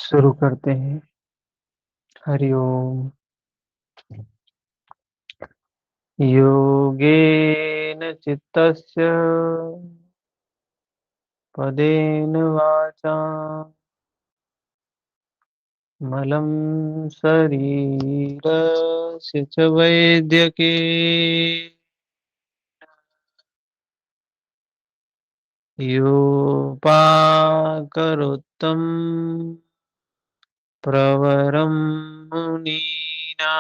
शुरू करते हैं। हरि ओम। योगेन चित्तस्य पदेन वाचा मलं शरीरस्य च वैद्यके योपाकरोत्तम प्रवरं मुनीनां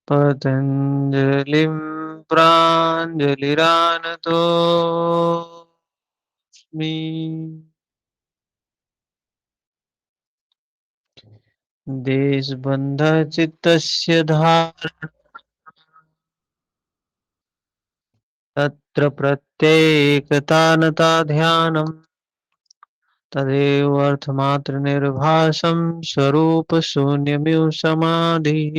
पतञ्जलिं प्राञ्जलिरानतोऽस्मि। देशबन्धः चित्तस्य धारणा तत्र प्रत्येकतानता ध्यानम् तदेव अर्थमात्रनिर्भासं स्वरूपशून्यमिव समाधिः।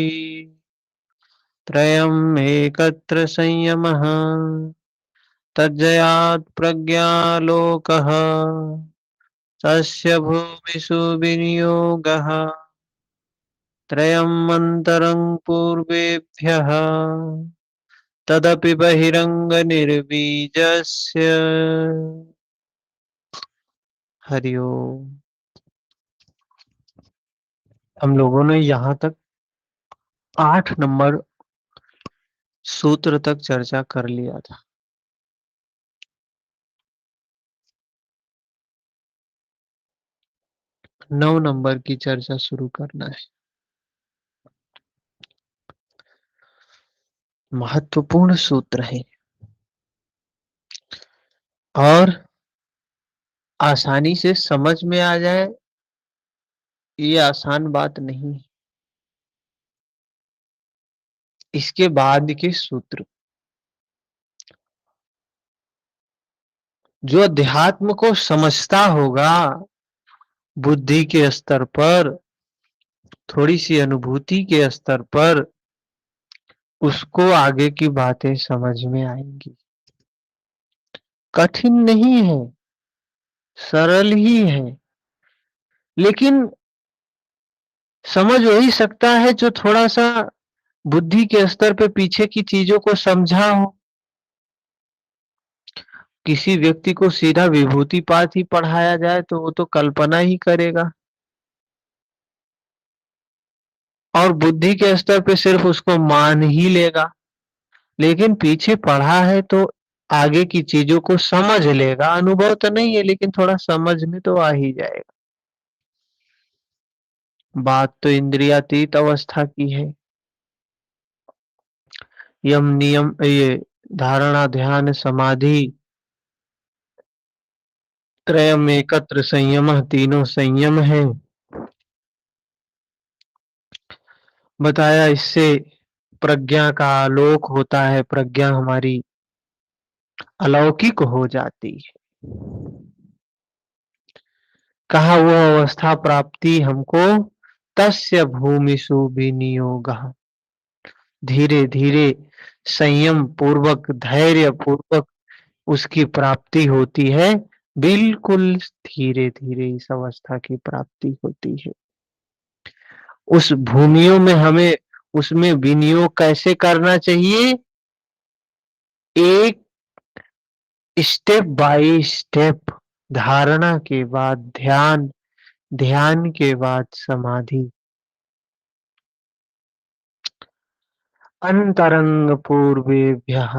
त्रयम् एकत्र संयमः तज्जयात् प्रज्ञालोकः तस्य भूमिषु विनियोगः त्रयम् अन्तरं पूर्वेभ्यः तदपि बहिरंगनिर्बीजस्य। हरि ओम। हम लोगों ने यहाँ तक 8 नंबर सूत्र तक चर्चा कर लिया था। 9 नंबर की चर्चा शुरू करना है। महत्वपूर्ण सूत्र है और आसानी से समझ में आ जाए ये आसान बात नहीं। इसके बाद के सूत्र जो अध्यात्म को समझता होगा बुद्धि के स्तर पर, थोड़ी सी अनुभूति के स्तर पर, उसको आगे की बातें समझ में आएंगी। कठिन नहीं है, सरल ही है, लेकिन समझ वही सकता है जो थोड़ा सा बुद्धि के स्तर पे पीछे की चीजों को समझा हो। किसी व्यक्ति को सीधा विभूति पाठ ही पढ़ाया जाए तो वो तो कल्पना ही करेगा और बुद्धि के स्तर पे सिर्फ उसको मान ही लेगा, लेकिन पीछे पढ़ा है तो आगे की चीजों को समझ लेगा। अनुभव तो नहीं है लेकिन थोड़ा समझ में तो आ ही जाएगा। बात तो इंद्रियातीत अवस्था की है। यम नियम ये धारणा ध्यान समाधि त्रयम एकत्र संयम, तीनों संयम है बताया। इससे प्रज्ञा का आलोक होता है, प्रज्ञा हमारी अलौकिक हो जाती है। कहा वो अवस्था प्राप्ति हमको तस्य भूमिषु विनियोगः, धीरे धीरे संयम पूर्वक धैर्य पूर्वक उसकी प्राप्ति होती है। बिल्कुल धीरे धीरे इस अवस्था की प्राप्ति होती है। उस भूमियों में हमें उसमें विनियोग कैसे करना चाहिए? एक स्टेप बाय स्टेप, धारणा के बाद ध्यान, ध्यान के बाद समाधि। अंतरंग पूर्वेभ्यः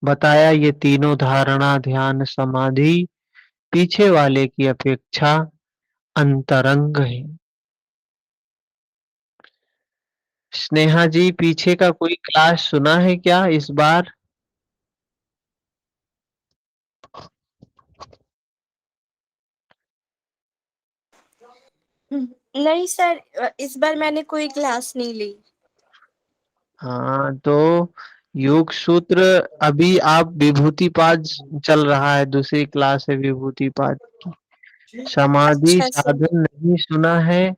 बताया ये तीनों धारणा ध्यान समाधि पीछे वाले की अपेक्षा अंतरंग है। स्नेहा जी पीछे का कोई क्लास सुना है क्या इस बार? नहीं सर, इस बार मैंने कोई क्लास नहीं ली। हाँ तो योग सूत्र अभी आप विभूति पाद चल रहा है, दूसरी क्लास है विभूति पाद की। समाधि अच्छा सर। साधन नहीं सुना है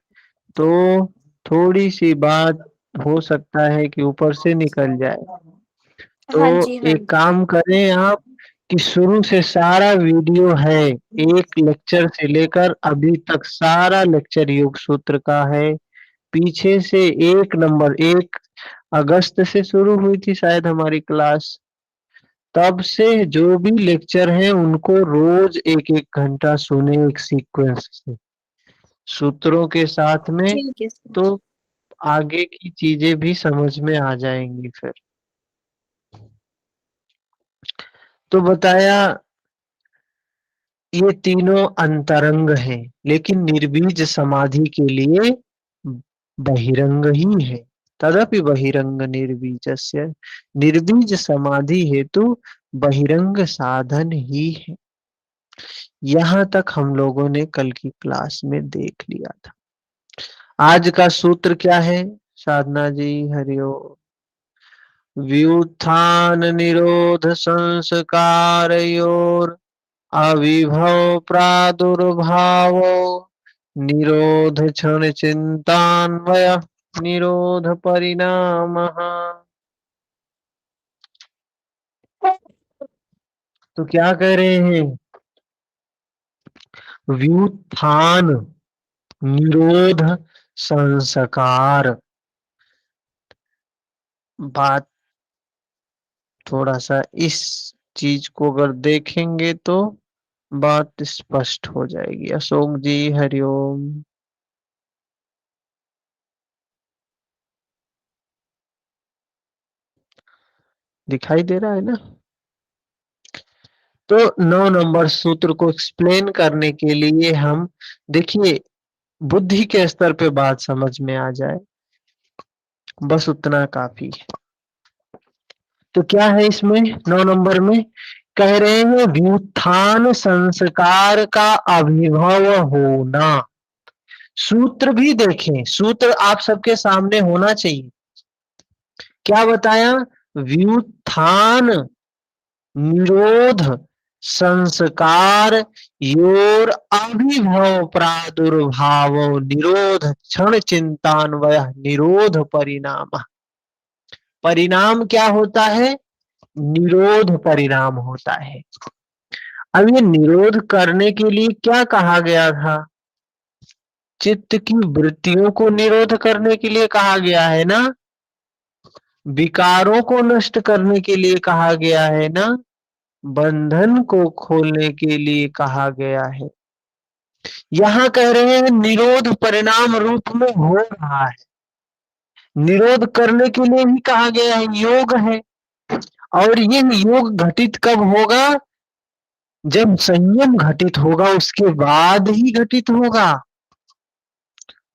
तो थोड़ी सी बात हो सकता है कि ऊपर से निकल जाए। तो हाँ जी हाँ एक जी। काम करें आप कि शुरू से सारा वीडियो है, एक लेक्चर से लेकर अभी तक सारा लेक्चर योग सूत्र का है। पीछे से 1 अगस्त से शुरू हुई थी शायद हमारी क्लास, तब से जो भी लेक्चर है उनको रोज 1-1 घंटा सुने एक सीक्वेंस से सूत्रों के साथ में, ठीक है सर। तो आगे की चीजें भी समझ में आ जाएंगी फिर। तो बताया ये तीनों अंतरंग हैं, लेकिन निर्बीज समाधि के लिए बहिरंग ही है। तदपि बहिरंग निर्बीजस्य, निर्बीज समाधि हेतु बहिरंग साधन ही है। यहाँ तक हम लोगों ने कल की क्लास में देख लिया था। आज का सूत्र क्या है साधना जी? हरिओम। व्युत्थान निरोध संस्कारयोर अविभव प्रादुर्भाव निरोध क्षण चिंतान्वय निरोध परिणामः। तो क्या कह रहे हैं? व्युत्थान निरोध संस्कार। बात थोड़ा सा इस चीज को अगर देखेंगे तो बात स्पष्ट हो जाएगी। अशोक जी हरिओम। दिखाई दे रहा है ना? तो 9 नंबर सूत्र को एक्सप्लेन करने के लिए हम देखिए, बुद्धि के स्तर पे बात समझ में आ जाए, बस उतना काफी है। तो क्या है इसमें 9 नंबर में? कह रहे हैं व्युत्थान संस्कार का अभिभव होना। सूत्र भी देखें, सूत्र आप सबके सामने होना चाहिए। क्या बताया? व्युत्थान निरोध संस्कार योर अभिभव प्रादुर्भाव निरोध क्षण चिंतान्वय निरोध परिणाम। परिणाम क्या होता है? निरोध परिणाम होता है। अब ये निरोध करने के लिए क्या कहा गया था? चित्त की वृत्तियों को निरोध करने के लिए कहा गया है ना, विकारों को नष्ट करने के लिए कहा गया है ना, बंधन को खोलने के लिए कहा गया है। यहां कह रहे हैं निरोध परिणाम रूप में हो रहा है। निरोध करने के लिए ही कहा गया है, योग है। और ये योग घटित कब होगा? जब संयम घटित होगा उसके बाद ही घटित होगा,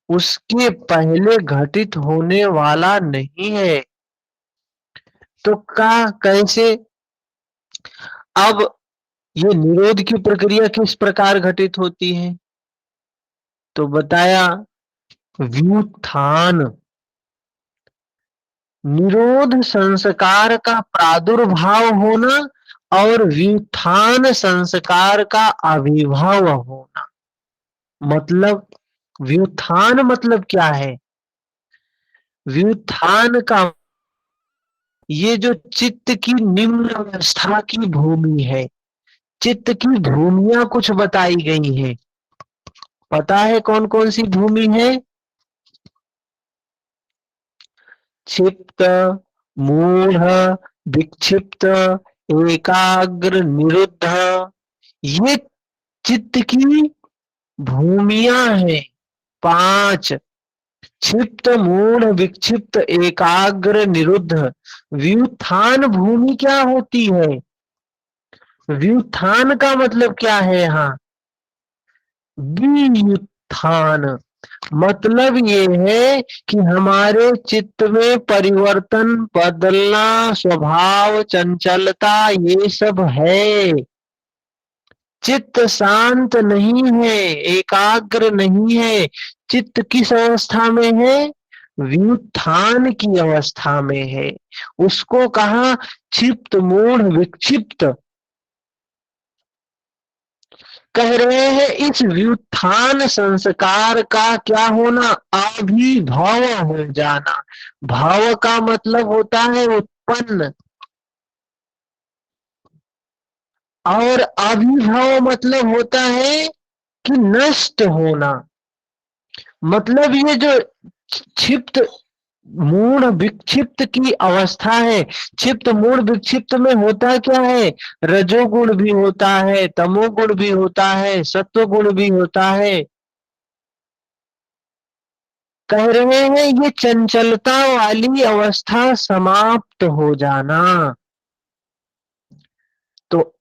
उसके पहले घटित होने वाला नहीं है। तो कैसे? अब ये निरोध की प्रक्रिया किस प्रकार घटित होती है? तो बताया व्युत्थान निरोध संस्कार का प्रादुर्भाव होना और व्युत्थान संस्कार का आविर्भाव होना। मतलब व्युत्थान मतलब क्या है? व्युत्थान का ये जो चित्त की निम्न अवस्था की भूमि है, चित्त की भूमियां कुछ बताई गई हैं। पता है कौन कौन सी भूमि है? क्षिप्त, मूढ़, विक्षिप्त, एकाग्र, निरुद्ध, ये चित्त की भूमियां हैं 5। क्षिप्त, मूढ़, विक्षिप्त, एकाग्र, निरुद्ध। व्युत्थान भूमि क्या होती है? व्युत्थान का मतलब क्या है यहाँ? व्युत्थान मतलब ये है कि हमारे चित्त में परिवर्तन, बदलना, स्वभाव, चंचलता, ये सब है। चित्त शांत नहीं है, एकाग्र नहीं है। चित्त किस अवस्था में है? व्युत्थान की अवस्था में है। उसको कहा क्षिप्त, मूढ़, विक्षिप्त। कह रहे हैं इस व्युत्थान संस्कार का क्या होना? अभिभव हो जाना। भाव का मतलब होता है उत्पन्न। और आविर्भाव मतलब होता है कि नष्ट होना। मतलब ये जो क्षिप्त मूढ़ विक्षिप्त की अवस्था है, क्षिप्त मूढ़ विक्षिप्त में होता क्या है, रजोगुण भी होता है, तमोगुण भी होता है, सत्वगुण भी होता है। कह रहे हैं ये चंचलता वाली अवस्था समाप्त हो जाना। तो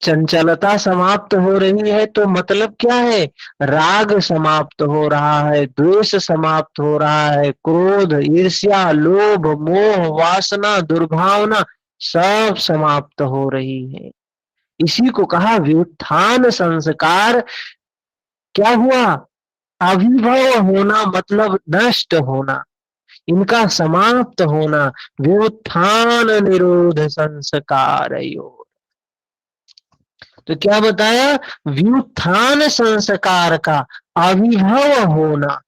चंचलता समाप्त हो रही है तो मतलब क्या है, राग समाप्त हो रहा है, द्वेष समाप्त हो रहा है, क्रोध, ईर्ष्या, लोभ, मोह, वासना, दुर्भावना सब समाप्त हो रही है। इसी को कहा व्युत्थान संस्कार। क्या हुआ, आविर्भाव होना मतलब नष्ट होना, इनका समाप्त होना। व्युत्थान निरोध संस्कार। तो क्या बताया, व्युत्थान संस्कार का आविर्भाव होना।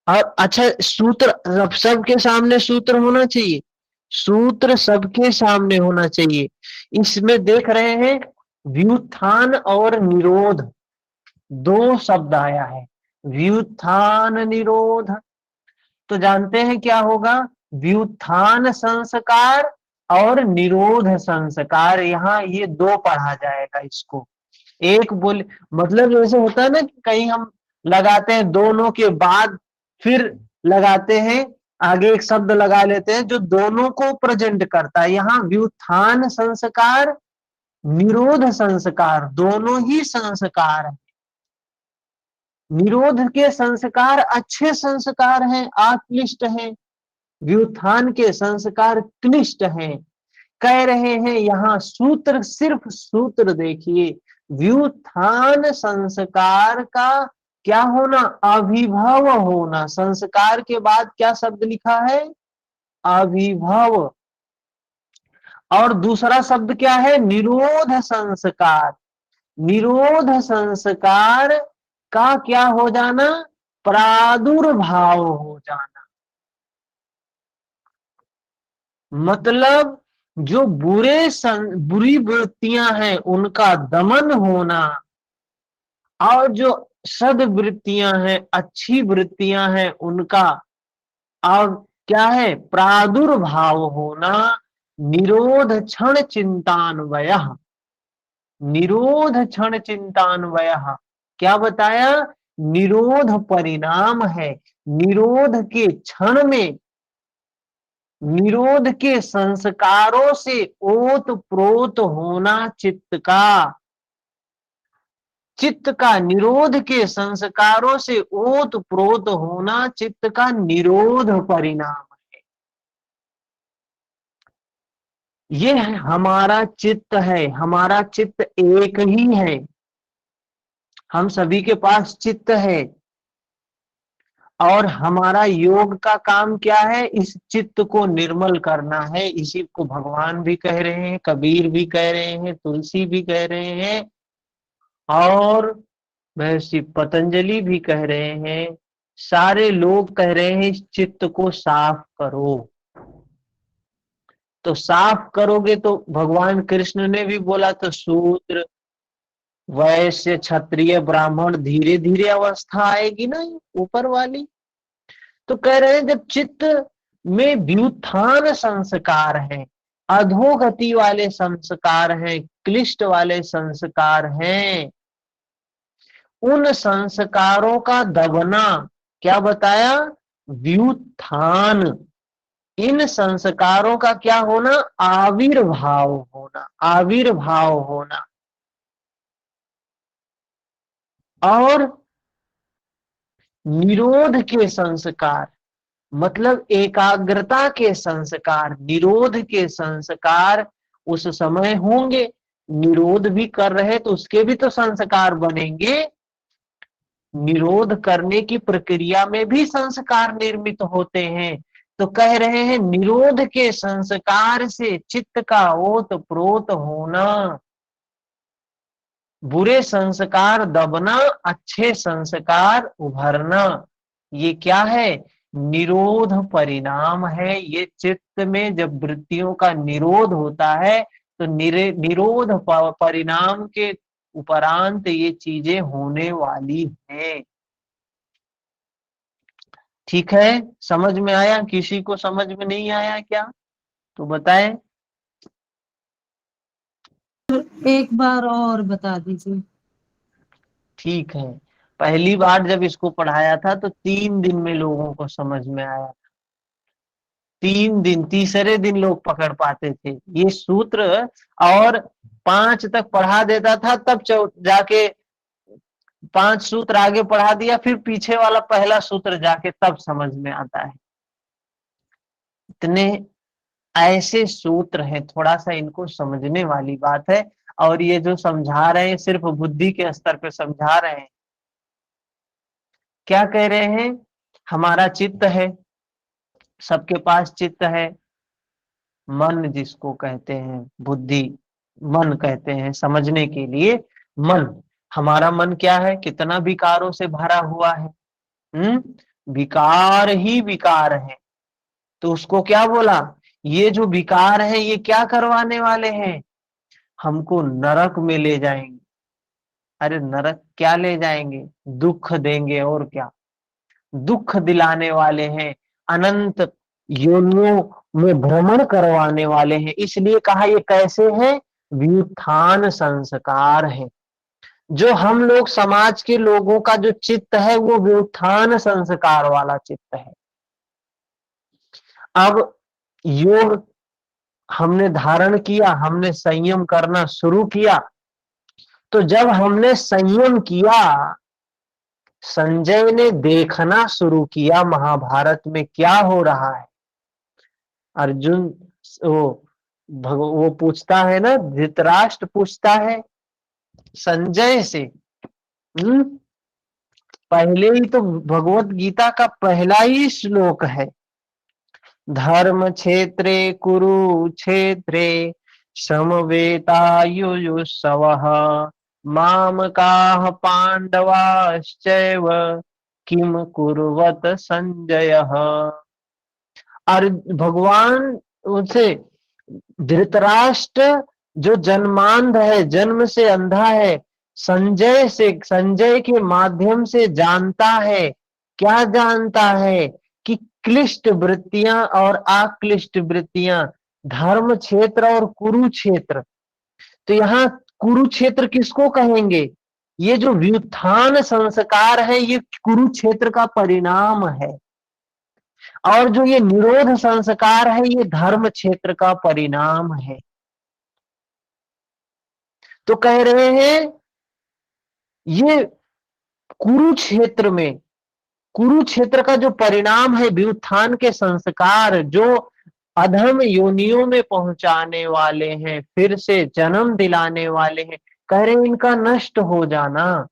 और अच्छा सूत्र सबके सामने सूत्र होना चाहिए, सूत्र सबके सामने होना चाहिए। इसमें देख रहे हैं व्युत्थान और निरोध दो शब्द आया है, व्युत्थान निरोध। तो जानते हैं क्या होगा, व्युत्थान संस्कार और निरोध संस्कार, यहाँ ये दो पढ़ा जाएगा इसको। एक बोल मतलब जैसे होता है ना कि कहीं हम लगाते हैं दोनों के बाद फिर लगाते हैं, आगे एक शब्द लगा लेते हैं जो दोनों को प्रेजेंट करता है। यहाँ व्युत्थान संस्कार, निरोध संस्कार दोनों ही संस्कार है। निरोध के संस्कार अच्छे संस्कार हैं, आक्लिष्ट हैं, व्युत्थान के संस्कार क्लिष्ट हैं। कह रहे हैं यहाँ सूत्र, सिर्फ सूत्र देखिए, व्युत्थान संस्कार का क्या होना, आविर्भाव होना। संस्कार के बाद क्या शब्द लिखा है, आविर्भाव। और दूसरा शब्द क्या है, निरोध संस्कार। निरोध संस्कार का क्या हो जाना, प्रादुर्भाव हो जाना। मतलब जो बुरी वृत्तियां हैं उनका दमन होना, और जो सद्वृत्तियां हैं, अच्छी वृत्तियां हैं उनका और क्या है, प्रादुर्भाव होना। निरोध क्षण चिंतान्वय, निरोध क्षण चिंतान्वय। क्या बताया, निरोध परिणाम है, निरोध के क्षण में, निरोध के संस्कारों से ओत प्रोत होना चित्त का, चित्त का निरोध के संस्कारों से ओत प्रोत होना चित्त का निरोध परिणाम। ये हमारा चित्त है, हमारा चित्त एक ही है, हम सभी के पास चित्त है। और हमारा योग का काम क्या है, इस चित्त को निर्मल करना है। इसी को भगवान भी कह रहे हैं, कबीर भी कह रहे हैं, तुलसी भी कह रहे हैं, और महर्षि पतंजलि भी कह रहे हैं, सारे लोग कह रहे हैं इस चित्त को साफ करो। तो साफ करोगे तो भगवान कृष्ण ने भी बोला, तो शूद्र वैश्य क्षत्रिय ब्राह्मण धीरे धीरे अवस्था आएगी ना ऊपर वाली। तो कह रहे हैं जब चित्त में व्युत्थान संस्कार है, अधोगति वाले संस्कार हैं, क्लिष्ट वाले संस्कार हैं, उन संस्कारों का दबना, क्या बताया, व्युत्थान। इन संस्कारों का क्या होना, आविर्भाव होना, आविर्भाव होना। और निरोध के संस्कार मतलब एकाग्रता के संस्कार, निरोध के संस्कार उस समय होंगे। निरोध भी कर रहे तो उसके भी तो संस्कार बनेंगे। निरोध करने की प्रक्रिया में भी संस्कार निर्मित होते हैं। तो कह रहे हैं निरोध के संस्कार से चित्त का ओत प्रोत होना, बुरे संस्कार दबना, अच्छे संस्कार उभरना, ये क्या है, निरोध परिणाम है। ये चित्त में जब वृत्तियों का निरोध होता है तो निरोध परिणाम के उपरांत ये चीजें होने वाली हैं। ठीक है, समझ में आया? किसी को समझ में नहीं आया क्या तो बताएं। एक बार और बता दीजिए। ठीक है, पहली बार जब इसको पढ़ाया था तो 3 दिन में लोगों को समझ में आया। 3 दिन, तीसरे दिन लोग पकड़ पाते थे ये सूत्र, और 5 तक पढ़ा देता था, तब जाके 5 सूत्र आगे पढ़ा दिया, फिर पीछे वाला पहला सूत्र जाके तब समझ में आता है। इतने ऐसे सूत्र हैं, थोड़ा सा इनको समझने वाली बात है। और ये जो समझा रहे हैं सिर्फ बुद्धि के स्तर पे समझा रहे हैं। क्या कह रहे हैं? हमारा चित्त है, सबके पास चित्त है, मन जिसको कहते हैं, बुद्धि मन कहते हैं समझने के लिए। मन, हमारा मन क्या है? कितना विकारों से भरा हुआ है। विकार ही विकार है। तो उसको क्या बोला? ये जो विकार है ये क्या करवाने वाले हैं? हमको नरक में ले जाएंगे। अरे नरक क्या ले जाएंगे? दुख देंगे, और क्या? दुख दिलाने वाले हैं, अनंत योनियों में भ्रमण करवाने वाले हैं। इसलिए कहा ये कैसे हैं? व्युत्थान संस्कार है। जो हम लोग समाज के लोगों का जो चित्त है वो व्युत्थान संस्कार वाला चित्त है। अब योग हमने धारण किया, हमने संयम करना शुरू किया। तो जब हमने संयम किया, संजय ने देखना शुरू किया महाभारत में क्या हो रहा है। अर्जुन वो पूछता है ना, धृतराष्ट्र पूछता है संजय से। पहले ही तो भगवत गीता का पहला ही श्लोक है, धर्म क्षेत्रे कुरुक्षेत्रे समवेतायुयुत्सवः मामकाः पांडवाश्चैव किम कुर्वत संजयः। और भगवान उनसे, धृतराष्ट्र जो जन्मांध है, जन्म से अंधा है, संजय के माध्यम से जानता है। क्या जानता है? कि क्लिष्ट वृत्तियां और अक्लिष्ट वृत्तियां, धर्म क्षेत्र और कुरुक्षेत्र। तो यहाँ कुरुक्षेत्र किसको कहेंगे? ये जो व्युत्थान संस्कार है ये कुरुक्षेत्र का परिणाम है, और जो ये निरोध संस्कार है ये धर्म क्षेत्र का परिणाम है। तो कह रहे हैं ये कुरुक्षेत्र में, कुरुक्षेत्र का जो परिणाम है व्युत्थान के संस्कार, जो अधम योनियों में पहुंचाने वाले हैं, फिर से जन्म दिलाने वाले हैं, कह रहे हैं इनका नष्ट हो जाना।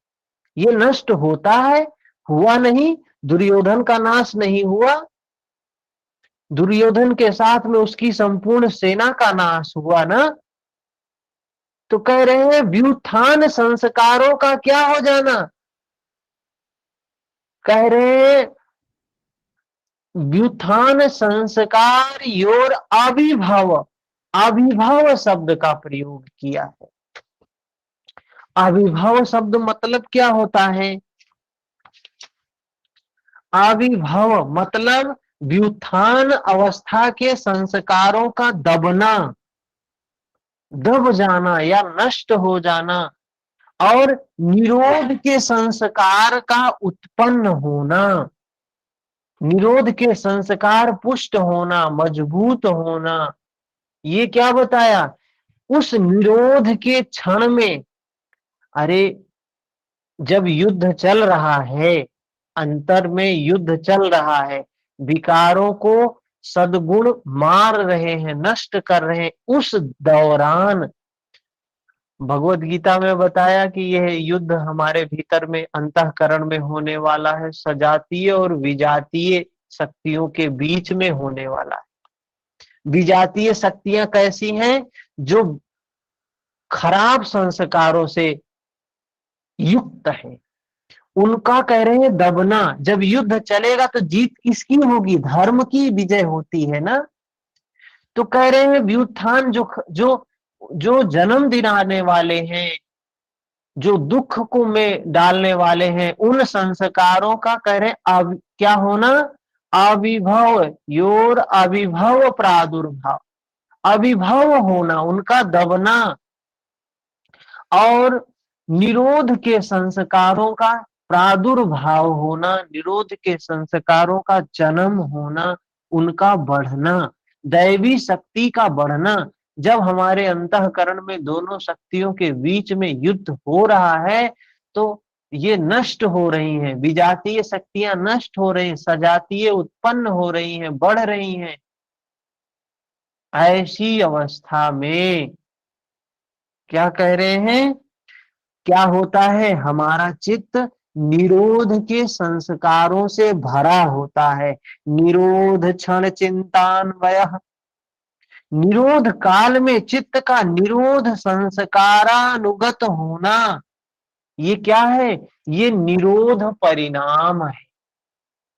ये नष्ट होता है? हुआ नहीं? दुर्योधन का नाश नहीं हुआ? दुर्योधन के साथ में उसकी संपूर्ण सेना का नाश हुआ ना। तो कह रहे हैं व्युत्थान संस्कारों का क्या हो जाना? कह रहे हैं व्युत्थान संस्कार योर आविर्भाव, आविर्भाव शब्द का प्रयोग किया है। आविर्भाव शब्द मतलब क्या होता है? आविर्भाव मतलब व्युत्थान अवस्था के संस्कारों का दबना, दब जाना या नष्ट हो जाना, और निरोध के संस्कार का उत्पन्न होना, निरोध के संस्कार पुष्ट होना, मजबूत होना। ये क्या बताया? उस निरोध के क्षण में, अरे जब युद्ध चल रहा है, अंतर में युद्ध चल रहा है, विकारों को सद्गुण मार रहे हैं, नष्ट कर रहे हैं, उस दौरान भगवत गीता में बताया कि यह युद्ध हमारे भीतर में अंतःकरण में होने वाला है, सजातीय और विजातीय शक्तियों के बीच में होने वाला है। विजातीय शक्तियां कैसी हैं? जो खराब संस्कारों से युक्त है, उनका कह रहे हैं दबना। जब युद्ध चलेगा तो जीत किसकी होगी? धर्म की विजय होती है ना। तो कह रहे हैं व्युत्थान जो जो जन्म दिलाने वाले हैं, जो दुख को में डालने वाले हैं, उन संस्कारों का कह रहे क्या होना, आविर्भाव, योर आविर्भाव प्रादुर्भाव, आविर्भाव होना, उनका दबना, और निरोध के संस्कारों का प्रादुर्भाव होना, निरोध के संस्कारों का जन्म होना, उनका बढ़ना, दैवी शक्ति का बढ़ना। जब हमारे अंतःकरण में दोनों शक्तियों के बीच में युद्ध हो रहा है तो ये नष्ट हो रही हैं, विजातीय शक्तियां नष्ट हो रही हैं, सजातीय उत्पन्न हो रही हैं, बढ़ रही हैं। ऐसी अवस्था में क्या कह रहे हैं, क्या होता है, हमारा चित्त निरोध के संस्कारों से भरा होता है। निरोध क्षण चिंतान्वयः, निरोध काल में चित्त का निरोध संस्कारानुगत होना, ये क्या है, ये निरोध परिणाम है।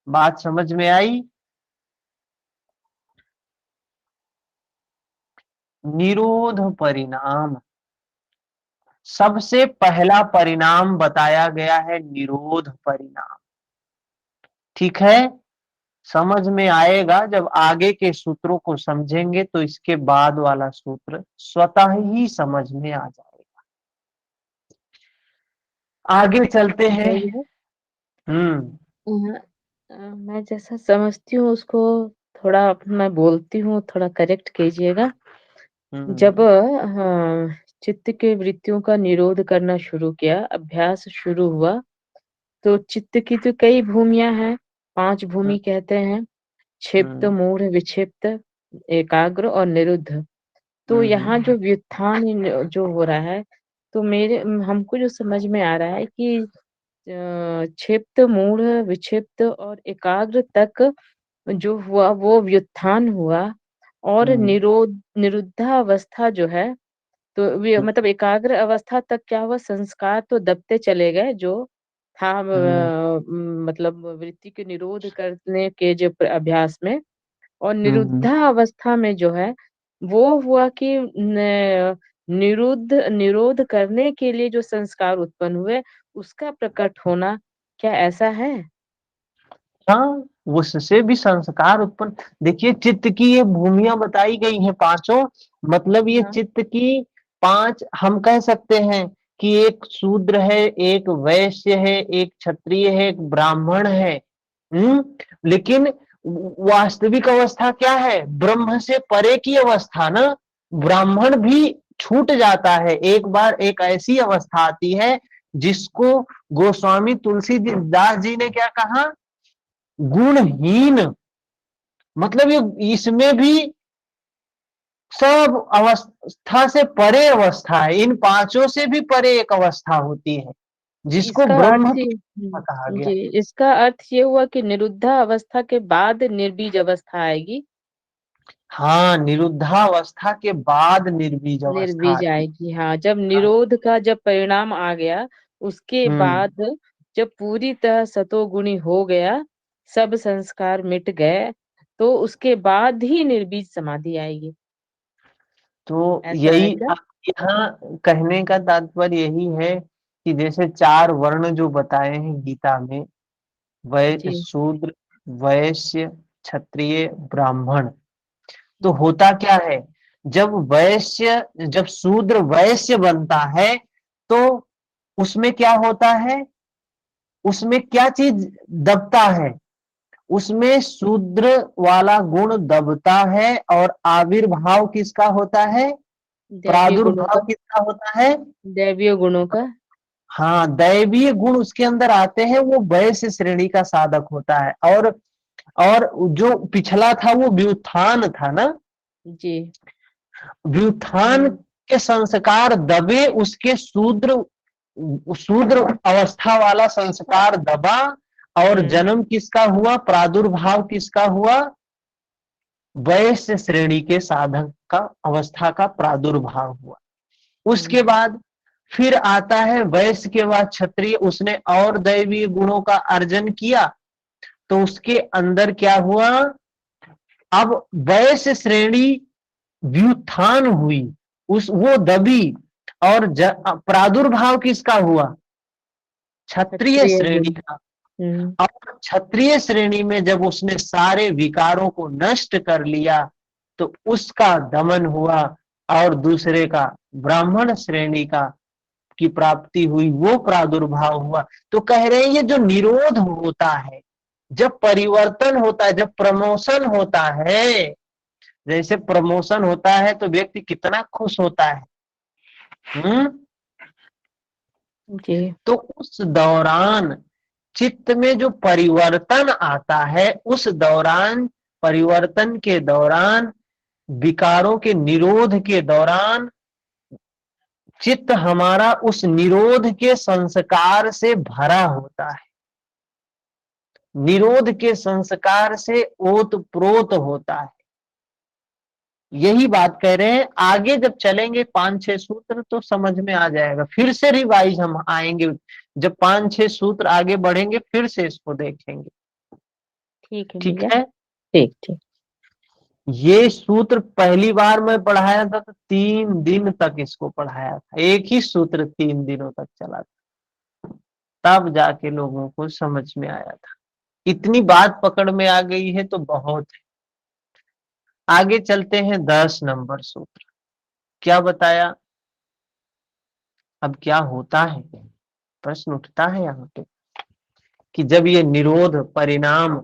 बात समझ में आई? निरोध परिणाम, सबसे पहला परिणाम बताया गया है निरोध परिणाम। ठीक है, समझ में आएगा जब आगे के सूत्रों को समझेंगे तो इसके बाद वाला सूत्र स्वतः ही समझ में आ जाएगा। आगे चलते हैं। मैं जैसा समझती हूँ उसको थोड़ा मैं बोलती हूँ, थोड़ा करेक्ट कीजिएगा। जब चित्त के वृत्तियों का निरोध करना शुरू किया, अभ्यास शुरू हुआ, तो चित्त की तो कई भूमियां हैं, 5 भूमि कहते हैं, क्षिप्त, मूढ़, विक्षिप्त, एकाग्र और निरुद्ध। तो यहाँ जो व्युत्थान जो हो रहा है, तो हमको जो समझ में आ रहा है कि क्षिप्त, मूढ़, विक्षिप्त और एकाग्र तक जो हुआ वो व्युत्थान हुआ, और निरुद्धावस्था जो है, तो मतलब एकाग्र अवस्था तक क्या हुआ, संस्कार तो दबते चले गए जो था, मतलब वृत्ति के निरोध करने के जो अभ्यास में, और निरुद्धावस्था में जो है वो हुआ कि निरोध करने के लिए जो संस्कार उत्पन्न हुए उसका प्रकट होना, क्या ऐसा है? हाँ, उससे भी संस्कार उत्पन्न। देखिए, चित्त की ये भूमियां बताई गई हैं पांचों, मतलब ये चित्त की 5 हम कह सकते हैं कि एक शूद्र है, एक वैश्य है, एक क्षत्रिय है, एक ब्राह्मण है। लेकिन वास्तविक अवस्था क्या है, ब्रह्म से परे की अवस्था ना। ब्राह्मण भी छूट जाता है, एक बार एक ऐसी अवस्था आती है जिसको गोस्वामी तुलसीदास जी ने क्या कहा, गुणहीन। मतलब ये इसमें भी सब अवस्था से परे अवस्था है, इन 5 से भी परे एक अवस्था होती है जिसको इसका ब्रह्म अर्थ कहा गया। जी, इसका अर्थ ये हुआ कि निरुद्धा अवस्था के बाद निर्बीज अवस्था आएगी। हाँ, निरुद्धावस्था के बाद निर्बीज अवस्था निर्बीज आती आएगी, हाँ। जब निरोध का जब परिणाम आ गया, उसके है। बाद जब पूरी तरह सतोगुणी हो गया, सब संस्कार मिट गए, तो उसके बाद ही निर्बीज समाधि आएगी। तो ऐसा है यही क्या? यहाँ कहने का तात्पर्य यही है कि जैसे 4 वर्ण जो बताए हैं गीता में, जी। शूद्र, वैश्य, क्षत्रिय, ब्राह्मण, तो होता क्या है, जब शूद्र वैश्य बनता है तो उसमें क्या होता है, उसमें क्या चीज दबता है, उसमें शूद्र वाला गुण दबता है, और आविर्भाव किसका होता है, दैवीय गुणों प्रादुर्भाव का, किसका होता है। दैवीय गुणों का। हाँ, दैवीय गुण उसके अंदर आते हैं, वो वैश्य श्रेणी का साधक होता है। और जो पिछला था वो व्युत्थान था ना, जी। व्युत्थान के संस्कार दबे, उसके शूद्र शूद्र अवस्था वाला संस्कार दबा, और जन्म किसका हुआ, प्रादुर्भाव किसका हुआ, वैश्य श्रेणी के साधक का अवस्था का प्रादुर्भाव हुआ। उसके बाद फिर आता है वैश्य के बाद क्षत्रिय, उसने और दैवीय गुणों का अर्जन किया, तो उसके अंदर क्या हुआ, अब वैश्य श्रेणी व्युत्थान हुई, वो दबी और प्रादुर्भाव किसका हुआ? क्षत्रिय क्षत्रिय श्रेणी गुण। का। हम्म। और क्षत्रिय श्रेणी में जब उसने सारे विकारों को नष्ट कर लिया तो उसका दमन हुआ और दूसरे का ब्राह्मण श्रेणी का की प्राप्ति हुई, वो प्रादुर्भाव हुआ। तो कह रहे हैं ये जो निरोध होता है, जब परिवर्तन होता है, जब प्रमोशन होता है, जैसे प्रमोशन होता है तो व्यक्ति कितना खुश होता है। जी। तो उस दौरान चित्त में जो परिवर्तन आता है, उस दौरान, परिवर्तन के दौरान, विकारों के निरोध के दौरान चित्त हमारा उस निरोध के संस्कार से भरा होता है, निरोध के संस्कार से ओतप्रोत होता है। यही बात कह रहे हैं। आगे जब चलेंगे 5-6 सूत्र तो समझ में आ जाएगा, फिर से रिवाइज हम आएंगे, जब 5-6 सूत्र आगे बढ़ेंगे फिर से इसको देखेंगे। ठीक है ठीक भैया। है। ठीक ठीक। ये सूत्र पहली बार मैं पढ़ाया था तो 3 दिन तक इसको पढ़ाया था, एक ही सूत्र 3 दिनों तक चला था, तब जाके लोगों को समझ में आया था। इतनी बात पकड़ में आ गई है तो बहुत है। आगे चलते हैं 10 नंबर सूत्र। क्या बताया? अब क्या होता है, प्रश्न उठता है यहाँ पे कि जब ये निरोध परिणाम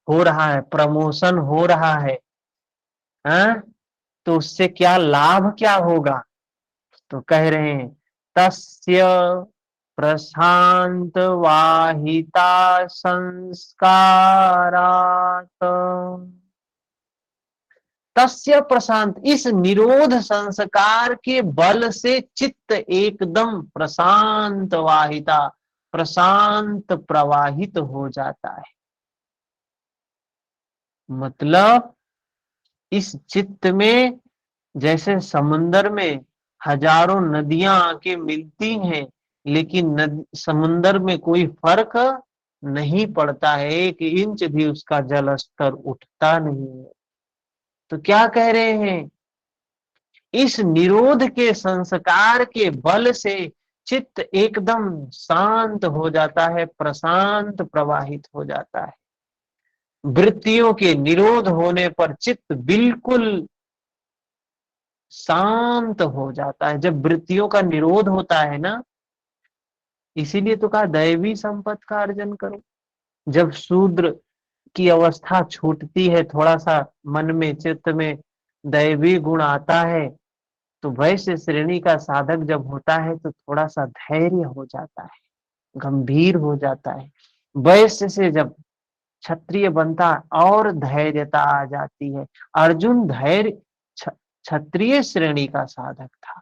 हो रहा है, प्रमोशन हो रहा है, हाँ, तो उससे क्या लाभ क्या होगा? तो कह रहे हैं तस्य प्रशांत वाहिता संस्कारात, तस्य प्रशांत, इस निरोध संस्कार के बल से चित्त एकदम प्रशांत वाहिता, प्रशांत प्रवाहित हो जाता है। मतलब इस चित्त में जैसे समुन्दर में हजारों नदियां आके मिलती हैं, लेकिन समुन्दर में कोई फर्क नहीं पड़ता है, 1 इंच भी उसका जल स्तर उठता नहीं है। तो क्या कह रहे हैं, इस निरोध के संस्कार के बल से चित्त एकदम शांत हो जाता है, प्रशांत प्रवाहित हो जाता है। वृत्तियों के निरोध होने पर चित्त बिल्कुल शांत हो जाता है। जब वृत्तियों का निरोध होता है ना, इसीलिए तो कहा दैवी संपत्ति का अर्जन करो। जब शूद्र की अवस्था छूटती है, थोड़ा सा मन में, चित्त में दैवी गुण आता है, तो वैश्य श्रेणी का साधक जब होता है तो थोड़ा सा धैर्य हो जाता है, गंभीर हो जाता है। वैश्य से जब क्षत्रिय बनता और धैर्यता आ जाती है। अर्जुन धैर्य क्षत्रिय श्रेणी का साधक था,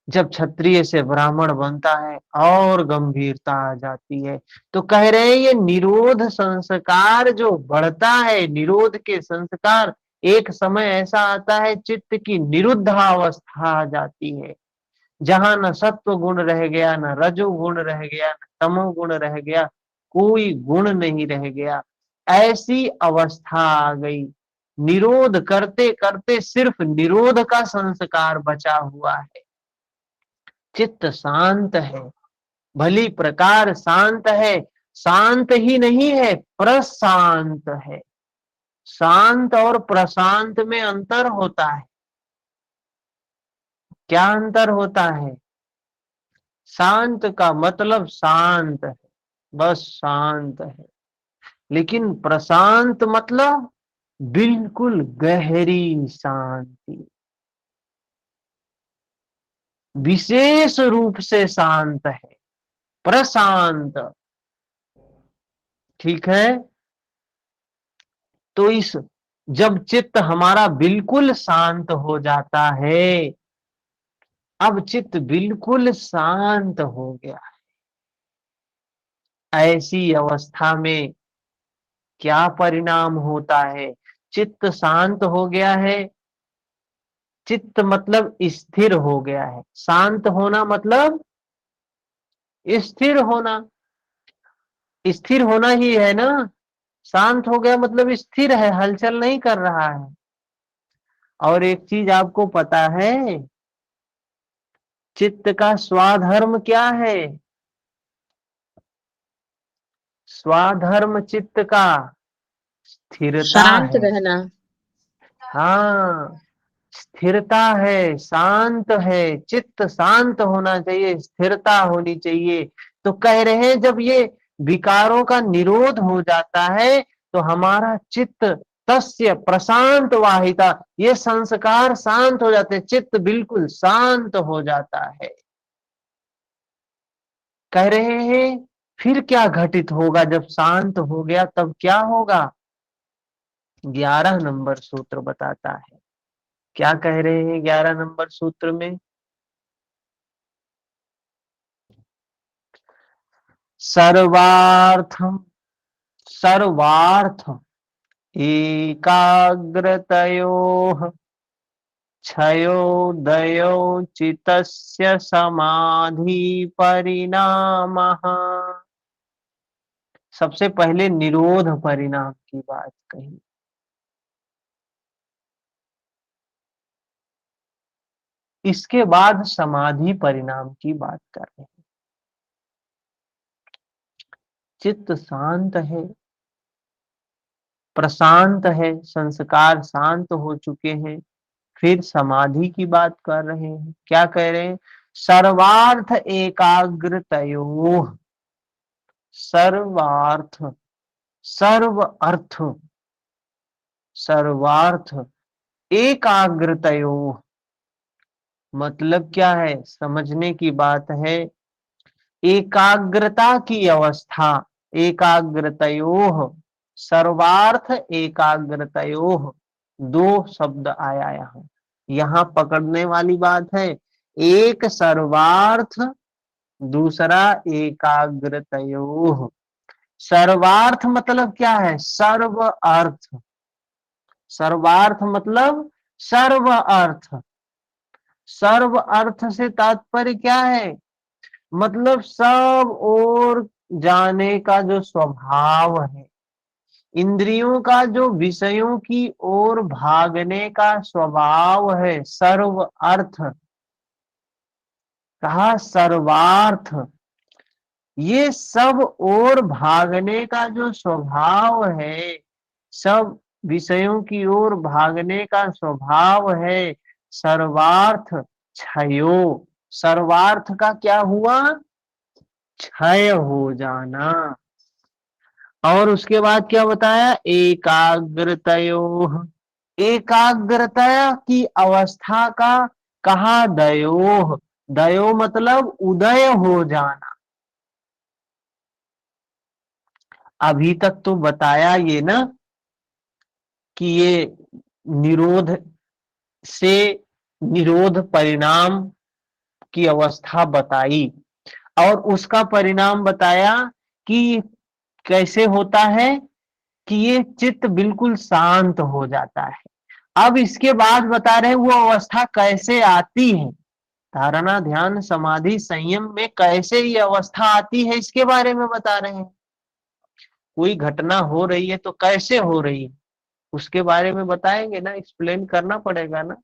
जब क्षत्रिय से ब्राह्मण बनता है और गंभीरता आ जाती है। तो कह रहे हैं ये निरोध संस्कार जो बढ़ता है, निरोध के संस्कार, एक समय ऐसा आता है चित्त की निरुद्धावस्था आ जाती है, जहां न सत्व गुण रह गया, न रजो गुण रह गया, न तमो गुण रह गया, कोई गुण नहीं रह गया। ऐसी अवस्था आ गई, निरोध करते करते सिर्फ निरोध का संस्कार बचा हुआ है। चित्त शांत है, भली प्रकार शांत है, शांत ही नहीं है, प्रशांत है। शांत और प्रशांत में अंतर होता है। क्या अंतर होता है? शांत का मतलब शांत है, बस शांत है, लेकिन प्रशांत मतलब बिल्कुल गहरी शांति, विशेष रूप से शांत है, प्रशांत। ठीक है। तो इस जब चित्त हमारा बिल्कुल शांत हो जाता है, अब चित्त बिल्कुल शांत हो गया है, ऐसी अवस्था में क्या परिणाम होता है? चित्त शांत हो गया है, चित्त मतलब स्थिर हो गया है, शांत होना मतलब स्थिर होना, स्थिर होना ही है ना। शांत हो गया मतलब स्थिर है, हलचल नहीं कर रहा है। और एक चीज आपको पता है, चित्त का स्वाधर्म क्या है? स्वाधर्म चित्त का स्थिरता शांत है। रहना। हाँ, स्थिरता है, शांत है, चित्त शांत होना चाहिए, स्थिरता होनी चाहिए। तो कह रहे हैं जब ये विकारों का निरोध हो जाता है तो हमारा चित्त तस्य प्रशांत वाहिता, ये संस्कार शांत हो जाते हैं, चित्त बिल्कुल शांत हो जाता है। कह रहे हैं फिर क्या घटित होगा जब शांत हो गया, तब क्या होगा? 11 नंबर सूत्र बताता है। क्या कह रहे हैं 11 नंबर सूत्र में? सर्वार्थम सर्वार्थ एकाग्रतयोः क्षयोदयो चित्तस्य समाधि परिणामः। सबसे पहले निरोध परिणाम की बात कही, इसके बाद समाधि परिणाम की बात कर रहे हैं। चित्त शांत है, प्रशांत है, संस्कार शांत हो चुके हैं, फिर समाधि की बात कर रहे हैं। क्या कह रहे हैं? सर्वार्थ एकाग्रतयोः, सर्वार्थ, सर्व अर्थ, सर्वार्थ एकाग्रतयोः, मतलब क्या है? समझने की बात है। एकाग्रता की अवस्था, एकाग्रतयोः, सर्वार्थ एकाग्रतयोः, दो शब्द आया यहाँ। यहाँ पकड़ने वाली बात है, एक सर्वार्थ, दूसरा एकाग्रतयोः। सर्वार्थ मतलब क्या है? सर्व अर्थ। सर्वार्थ मतलब सर्व अर्थ। सर्व अर्थ से तात्पर्य क्या है? मतलब सब ओर जाने का जो स्वभाव है, इंद्रियों का जो विषयों की ओर भागने का स्वभाव है, सर्व अर्थ कहा, सर्वार्थ। ये सब ओर भागने का जो स्वभाव है, सब विषयों की ओर भागने का स्वभाव है, सर्वार्थ क्षयो, सर्वार्थ का क्या हुआ? क्षय हो जाना। और उसके बाद क्या बताया? एकाग्रतयोः, एकाग्रता की अवस्था का कहा दयोः, दयो मतलब उदय हो जाना। अभी तक तो बताया ये ना कि ये निरोध से निरोध परिणाम की अवस्था बताई और उसका परिणाम बताया कि कैसे होता है कि ये चित्त बिल्कुल शांत हो जाता है। अब इसके बाद बता रहे हैं वो अवस्था कैसे आती है, धारणा ध्यान समाधि संयम में कैसे ये अवस्था आती है, इसके बारे में बता रहे हैं। कोई घटना हो रही है तो कैसे हो रही है उसके बारे में बताएंगे ना, एक्सप्लेन करना पड़ेगा ना।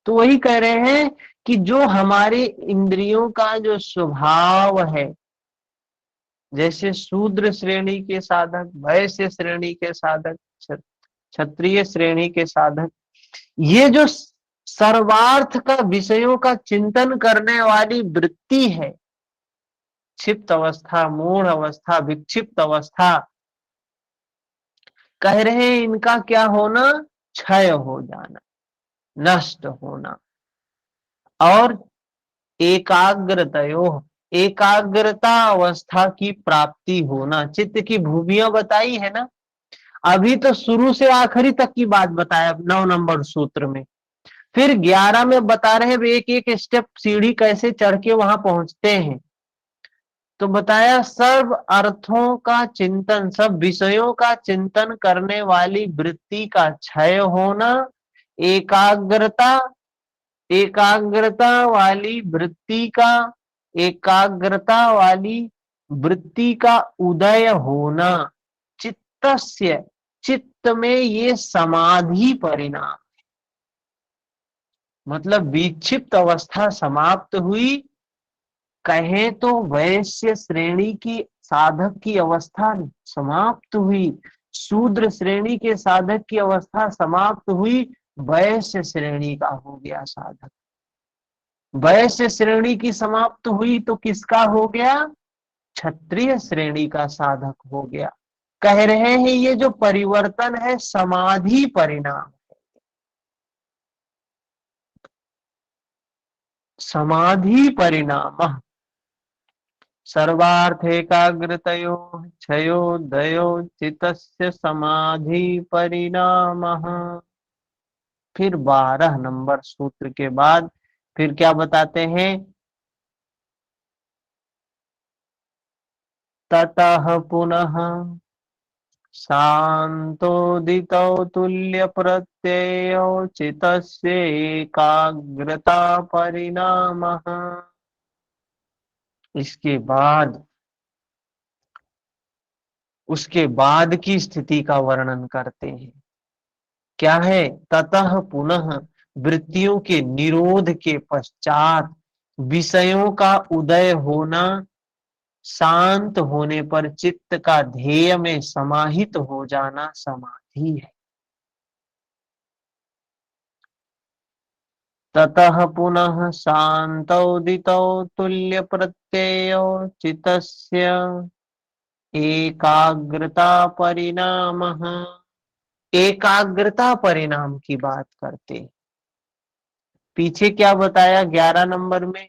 तो वही कह रहे हैं कि जो हमारे इंद्रियों का जो स्वभाव है, जैसे शूद्र श्रेणी के साधक, वैश्य श्रेणी के साधक, क्षत्रिय श्रेणी के साधक, ये जो सर्वार्थ का विषयों का चिंतन करने वाली वृत्ति है, क्षिप्त अवस्था, मूढ़ अवस्था, विक्षिप्त अवस्था, कह रहे हैं इनका क्या होना? क्षय हो जाना, नष्ट होना। और एकाग्रतयो, एकाग्रता अवस्था की प्राप्ति होना। चित्त की भूमिया बताई है ना, अभी तो शुरू से आखिरी तक की बात बताया 9 नंबर सूत्र में। फिर 11 में बता रहे हैं एक एक स्टेप सीढ़ी कैसे चढ़ के वहां पहुंचते हैं। तो बताया सर्व अर्थों का चिंतन, सब विषयों का चिंतन करने वाली वृत्ति का क्षय होना, एकाग्रता, एकाग्रता वाली वृत्ति का, एकाग्रता वाली वृत्ति का उदय होना, चित्तस्य, चित्त में ये समाधि परिणाम, मतलब विक्षिप्त अवस्था समाप्त हुई, कहें तो वैश्य श्रेणी की साधक की अवस्था समाप्त हुई, शूद्र श्रेणी के साधक की अवस्था समाप्त हुई, वैश्य श्रेणी का हो गया साधक। वैश्य श्रेणी की समाप्त हुई तो किसका हो गया? क्षत्रिय श्रेणी का साधक हो गया। कह रहे हैं ये जो परिवर्तन है समाधि परिणाम, समाधि परिणाम। सर्वार्थ एकाग्रतयो क्षयो दयो चितस्य समाधि परिणामः। फिर 12 नंबर सूत्र के बाद फिर क्या बताते हैं? ततः पुनः शांतोदितो तुल्य प्रत्ययो चितस्य एकाग्रता परिणामः। इसके बाद उसके बाद की स्थिति का वर्णन करते हैं। क्या है? ततः पुनः वृत्तियों के निरोध के पश्चात विषयों का उदय होना, शांत होने पर चित्त का ध्येय में समाहित हो जाना समाधि है। ततः पुनः शांतोदितो तुल्य प्रत्ययो चितस्य एकाग्रता परिणामः। एकाग्रता परिणाम की बात करते। पीछे क्या बताया 11 नंबर में?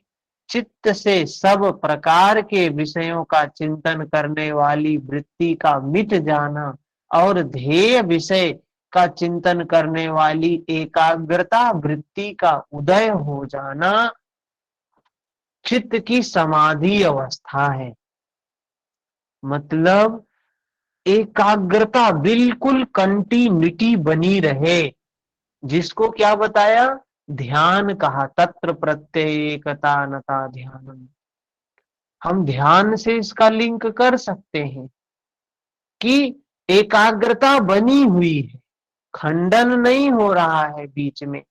चित्त से सब प्रकार के विषयों का चिंतन करने वाली वृत्ति का मिट जाना और ध्येय विषय का चिंतन करने वाली एकाग्रता वृत्ति का उदय हो जाना चित्त की समाधि अवस्था है। मतलब एकाग्रता बिल्कुल कंटिन्यूटी बनी रहे, जिसको क्या बताया? ध्यान कहा। तत्र प्रत्येकता नता ध्यानम। हम ध्यान से इसका लिंक कर सकते हैं कि एकाग्रता बनी हुई है, खंडन नहीं हो रहा है, बीच में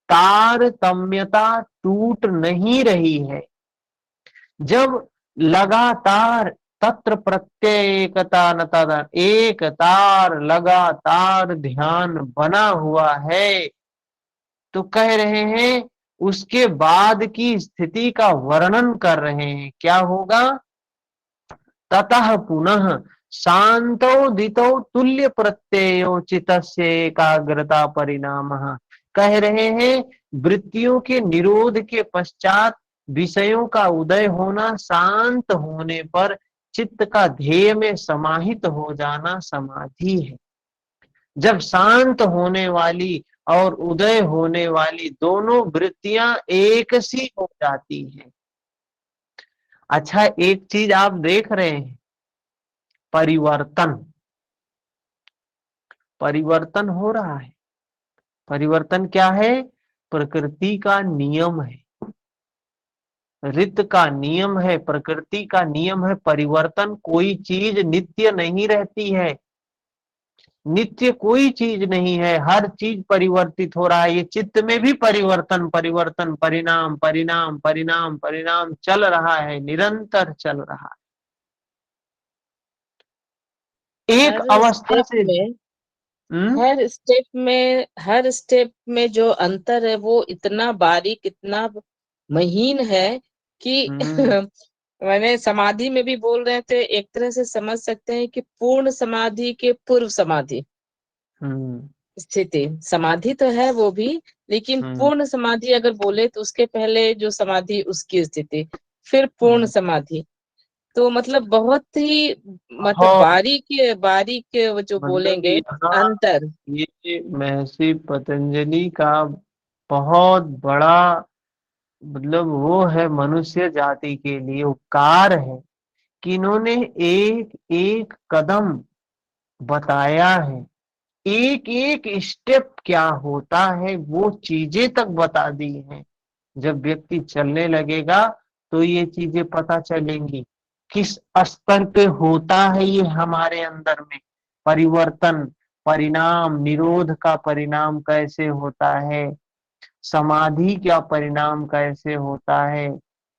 तारतम्यता टूट नहीं रही है। जब लगातार तत्र प्रत्येकता नता, एक तार लगातार ध्यान बना हुआ है, तो कह रहे हैं उसके बाद की स्थिति का वर्णन कर रहे हैं। क्या होगा? ततः पुनः शांतोदितो तुल्य प्रत्ययो चितस्य एकाग्रता परिणामः। कह रहे हैं वृत्तियों के निरोध के पश्चात विषयों का उदय होना, शांत होने पर चित्त का ध्येय में समाहित हो जाना समाधि है। जब शांत होने वाली और उदय होने वाली दोनों वृत्तियां एक सी हो जाती हैं। अच्छा, एक चीज आप देख रहे हैं, परिवर्तन, परिवर्तन हो रहा है। परिवर्तन क्या है? प्रकृति का नियम है, ऋत का नियम है, प्रकृति का नियम है परिवर्तन। कोई चीज नित्य नहीं रहती है, नित्य कोई चीज नहीं है, हर चीज परिवर्तित हो रहा है। ये चित्त में भी परिवर्तन परिवर्तन, परिणाम परिणाम परिणाम परिणाम चल रहा है, निरंतर चल रहा है। एक अवस्था से हर स्टेप में जो अंतर है वो इतना बारीक, इतना महीन है कि मैंने समाधि में भी बोल रहे थे, एक तरह से समझ सकते हैं कि पूर्ण समाधि के पूर्व समाधि स्थिति। समाधि तो है वो भी, लेकिन पूर्ण समाधि अगर बोले तो उसके पहले जो समाधि उसकी स्थिति, फिर पूर्ण समाधि। तो मतलब बहुत ही मतलब बारीक बारीक जो मतलब बोलेंगे अंतर। ये महर्षि पतंजलि का बहुत बड़ा मतलब वो है, मनुष्य जाति के लिए उपकार है कि इन्होंने एक एक कदम बताया है, एक एक स्टेप क्या होता है वो चीजें तक बता दी हैं। जब व्यक्ति चलने लगेगा तो ये चीजें पता चलेंगी किस स्तर पे होता है ये हमारे अंदर में परिवर्तन, परिणाम, निरोध का परिणाम कैसे होता है। समाधि का परिणाम कैसे होता है,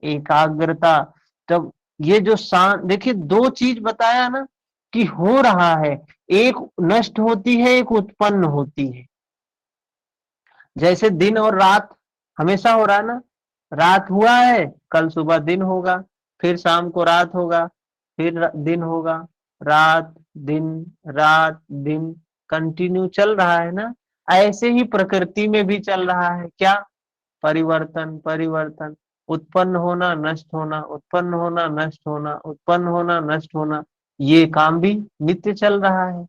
एकाग्रता। तब ये जो शांत, देखिए दो चीज बताया ना कि हो रहा है, एक नष्ट होती है, एक उत्पन्न होती है। जैसे दिन और रात हमेशा हो रहा है ना, रात हुआ है, कल सुबह दिन होगा, फिर शाम को रात होगा, फिर दिन होगा, रात दिन रात दिन, कंटिन्यू चल रहा है ना। ऐसे ही प्रकृति में भी चल रहा है, क्या, परिवर्तन परिवर्तन, उत्पन्न होना नष्ट होना, उत्पन्न होना नष्ट होना, उत्पन्न होना नष्ट होना, ये काम भी नित्य चल रहा है।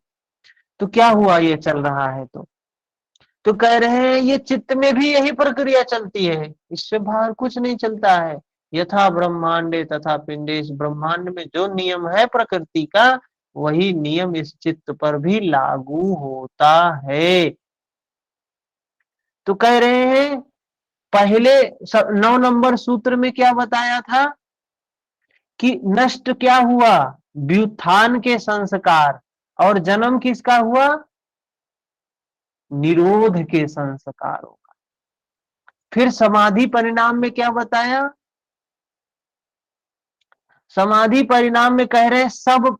तो क्या हुआ, ये चल रहा है तो कह रहे हैं ये चित्त में भी यही प्रक्रिया चलती है, इससे बाहर कुछ नहीं चलता है। यथा ब्रह्मांडे तथा पिंडे, इस ब्रह्मांड में जो नियम है प्रकृति का, वही नियम इस चित्त पर भी लागू होता है। तो कह रहे हैं पहले 9 नंबर सूत्र में क्या बताया था कि नष्ट क्या हुआ, व्युत्थान के संस्कार, और जन्म किसका हुआ, निरोध के संस्कारों का। फिर समाधि परिणाम में क्या बताया, समाधि परिणाम में कह रहे हैं सब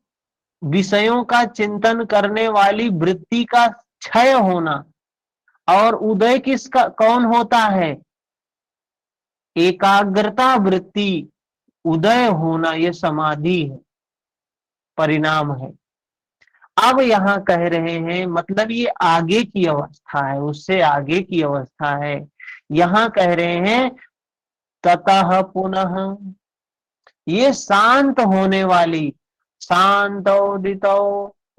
विषयों का चिंतन करने वाली वृत्ति का क्षय होना, और उदय किसका, कौन होता है, एकाग्रता वृत्ति उदय होना, यह समाधि है, परिणाम है। अब यहां कह रहे हैं मतलब ये आगे की अवस्था है, उससे आगे की अवस्था है। यहां कह रहे हैं ततः पुनः, ये शांत होने वाली, शांत उदित,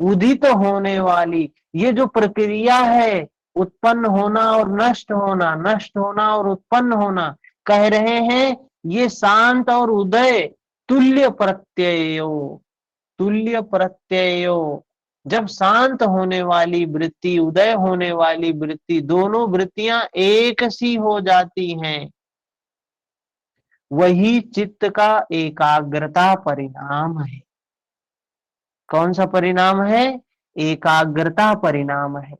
उदित होने वाली ये जो प्रक्रिया है, उत्पन्न होना और नष्ट होना, नष्ट होना और उत्पन्न होना, कह रहे हैं ये शांत और उदय तुल्य प्रत्ययो, तुल्य प्रत्ययो। जब शांत होने वाली वृत्ति, उदय होने वाली वृत्ति, दोनों वृत्तियां एक सी हो जाती हैं, वही चित्त का एकाग्रता परिणाम है। कौन सा परिणाम है, एकाग्रता परिणाम है।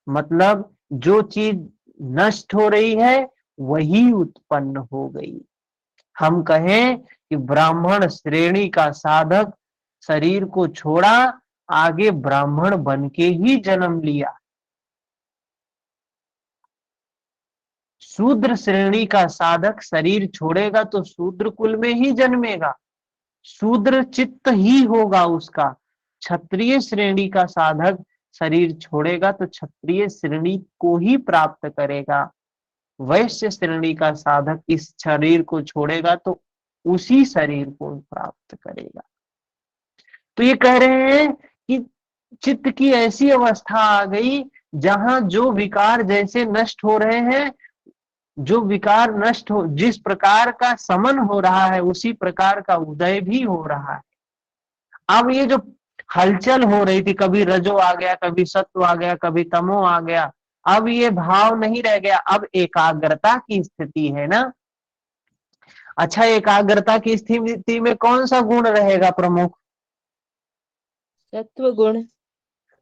मतलब जो चीज नष्ट हो रही है वही उत्पन्न हो गई। हम कहें कि ब्राह्मण श्रेणी का साधक शरीर को छोड़ा, आगे ब्राह्मण बन के ही जन्म लिया। शूद्र श्रेणी का साधक शरीर छोड़ेगा तो शूद्र कुल में ही जन्मेगा, शूद्र चित्त ही होगा उसका। क्षत्रिय श्रेणी का साधक शरीर छोड़ेगा तो क्षत्रिय श्रेणी को ही प्राप्त करेगा। वैश्य श्रेणी का साधक इस शरीर को छोड़ेगा तो उसी शरीर को प्राप्त करेगा। तो ये कह रहे हैं कि चित्त की ऐसी अवस्था आ गई जहां जो विकार जैसे नष्ट हो रहे हैं, जो विकार नष्ट हो, जिस प्रकार का समन हो रहा है उसी प्रकार का उदय भी हो रहा है। अब ये जो हलचल हो रही थी, कभी रजो आ गया, कभी सत्व आ गया, कभी तमो आ गया, अब ये भाव नहीं रह गया, अब एकाग्रता की स्थिति है ना। अच्छा, एकाग्रता की स्थिति में कौन सा गुण रहेगा प्रमुख, सत्व गुण।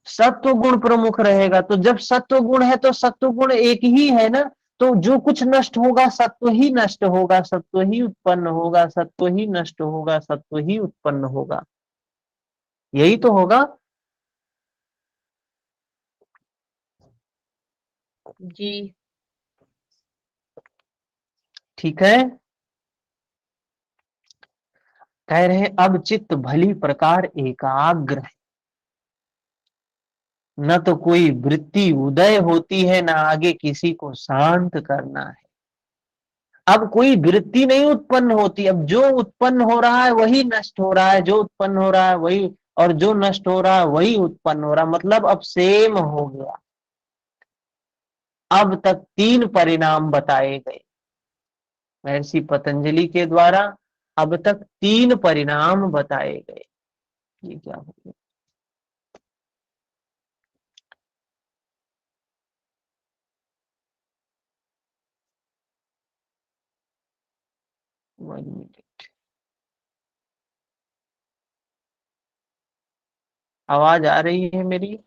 सत्व गुण प्रमुख रहेगा। तो जब सत्व गुण है तो सत्व गुण एक ही है ना, तो जो कुछ नष्ट होगा सत्व ही नष्ट होगा, सत्व ही उत्पन्न होगा, सत्व ही नष्ट होगा, सत्व ही उत्पन्न होगा, यही तो होगा। जी। ठीक है, कह रहे हैं अब चित्त भली प्रकार एकाग्र है, न तो कोई वृत्ति उदय होती है, न आगे किसी को शांत करना है। अब कोई वृत्ति नहीं उत्पन्न होती, अब जो उत्पन्न हो रहा है वही नष्ट हो रहा है, जो उत्पन्न हो रहा है वही, और जो नष्ट हो रहा है वही उत्पन्न हो रहा है, मतलब अब सेम हो गया। अब तक 3 परिणाम बताए गए महर्षि पतंजलि के द्वारा, अब तक 3 परिणाम बताए गए। ये क्या हो गया, वन मिनट, आवाज आ रही है मेरी?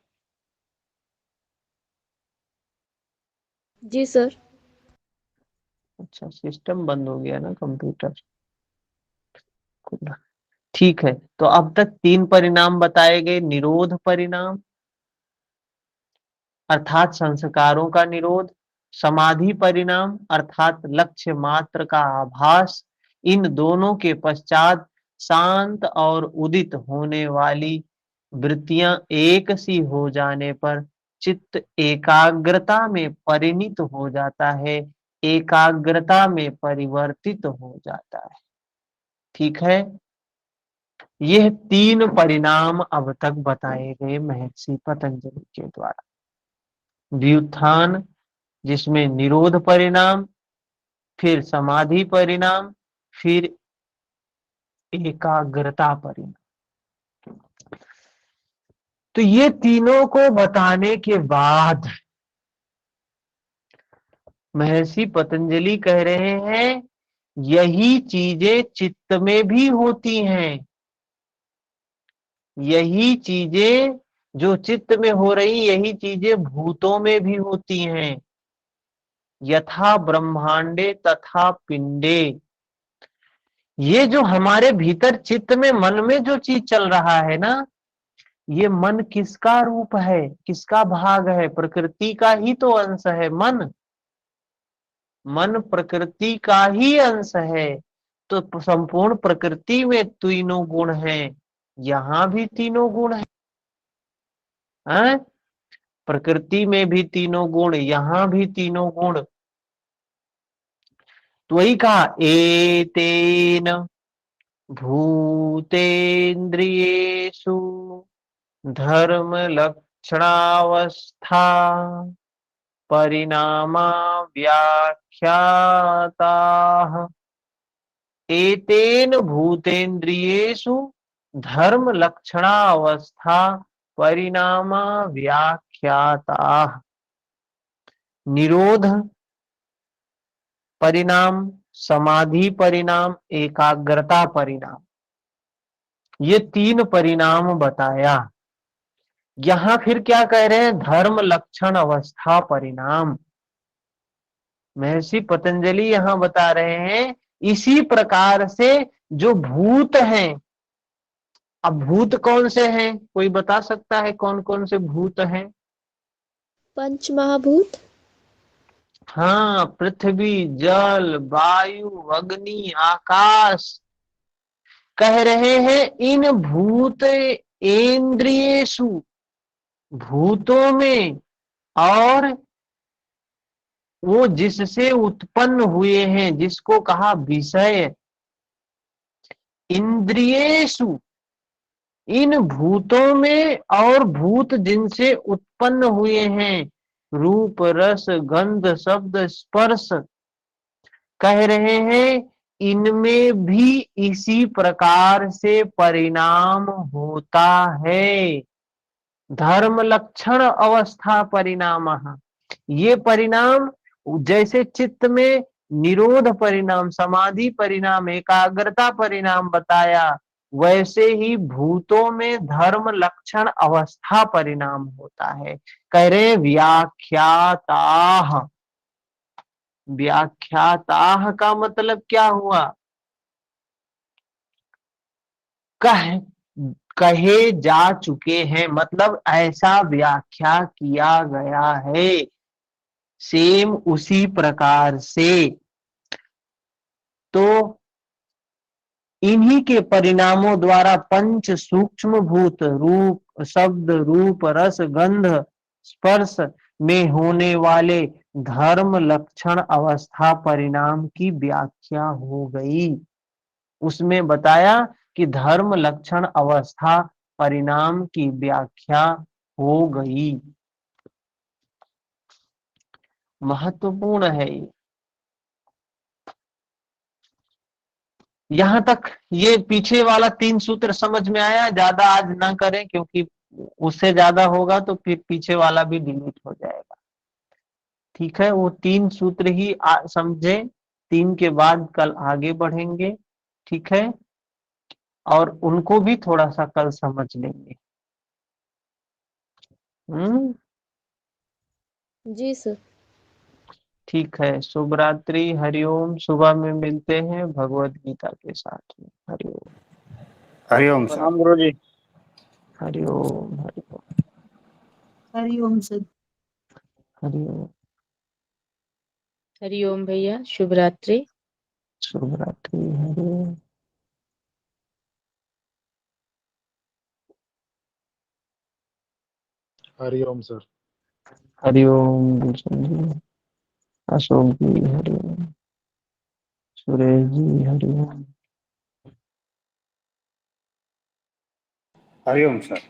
जी सर। अच्छा, सिस्टम बंद हो गया ना कंप्यूटर। ठीक है, तो अब तक 3 परिणाम बताए गए। निरोध परिणाम अर्थात संस्कारों का निरोध, समाधि परिणाम अर्थात लक्ष्य मात्र का आभास, इन दोनों के पश्चात शांत और उदित होने वाली वृत्तियां एक सी हो जाने पर चित्त एकाग्रता में परिणित हो जाता है, एकाग्रता में परिवर्तित हो जाता है। ठीक है, यह 3 परिणाम अब तक बताए गए महर्षि पतंजलि के द्वारा। व्युत्थान जिसमें निरोध परिणाम, फिर समाधि परिणाम, फिर एकाग्रता परिणाम। तो ये तीनों को बताने के बाद महर्षि पतंजलि कह रहे हैं यही चीजें चित्त में भी होती हैं, यही चीजें जो चित्त में हो रही यही चीजें भूतों में भी होती हैं। यथा ब्रह्मांडे तथा पिंडे, ये जो हमारे भीतर चित्त में मन में जो चीज चल रहा है ना, ये मन किसका रूप है, किसका भाग है? प्रकृति का ही तो अंश है मन। मन प्रकृति का ही अंश है, तो संपूर्ण प्रकृति में तीनों गुण हैं, यहां भी तीनों गुण हैं। प्रकृति में भी तीनों गुण, यहां भी तीनों गुण। तो वही कहा एतेन भूतेन्द्रियेषु धर्म लक्षणावस्था परिणामा व्याख्याताः। एतेन भूतेन्द्रियेषु धर्म लक्षणावस्था परिणामा व्याख्याताः। निरोध परिणाम, समाधि परिणाम, एकाग्रता परिणाम, ये 3 परिणाम बताया। यहां फिर क्या कह रहे हैं? धर्म लक्षण अवस्था परिणाम। महर्षि पतंजलि यहां बता रहे हैं इसी प्रकार से जो भूत हैं। अब भूत कौन से हैं? कोई बता सकता है कौन कौन से भूत हैं? पंच महाभूत। हाँ, पृथ्वी, जल, वायु, अग्नि, आकाश। कह रहे हैं इन भूत इंद्रियेषु, भूतों में, और वो जिससे उत्पन्न हुए हैं, जिसको कहा विषय, इंद्रियेषु, इन भूतों में और भूत जिनसे उत्पन्न हुए हैं, रूप रस गंध शब्द स्पर्श, कह रहे हैं इनमें भी इसी प्रकार से परिणाम होता है। धर्म लक्षण अवस्था परिणाम, ये परिणाम जैसे चित्त में निरोध परिणाम, समाधि परिणाम, एकाग्रता परिणाम बताया, वैसे ही भूतों में धर्म लक्षण अवस्था परिणाम होता है। कह रहे व्याख्याताः। व्याख्याताः का मतलब क्या हुआ? कह कहे जा चुके हैं, मतलब ऐसा व्याख्या किया गया है। सेम उसी प्रकार से तो इन्हीं के परिणामों द्वारा पंच सूक्ष्म भूत रूप शब्द रूप रस गंध स्पर्श में होने वाले धर्म लक्षण अवस्था परिणाम की व्याख्या हो गई। उसमें बताया कि धर्म लक्षण अवस्था परिणाम की व्याख्या हो गई। महत्वपूर्ण है ये। यहां तक ये पीछे वाला 3 सूत्र समझ में आया? ज्यादा आज ना करें, क्योंकि उससे ज्यादा होगा तो फिर पीछे वाला भी डिलीट हो जाएगा। ठीक है, वो 3 सूत्र ही समझे, 3 के बाद कल आगे बढ़ेंगे। ठीक है, और उनको भी थोड़ा सा कल समझ लेंगे। जी सर। ठीक है, शुभ रात्रि, हरिओम। सुबह में मिलते हैं भगवत गीता के साथ में। हरिओम हरिओम सर। प्रणाम गुरु जी। हरिओम हरिओम हरिओम सर। हरिओम। हरिओम भैया, शुभ रात्रि। शुभ रात्रि। हरिओम। हरिओम सर। हरिओम गुलशन जी, अशोक जी हरिओम, सुरेश जी हरिओम। हरिओम सर।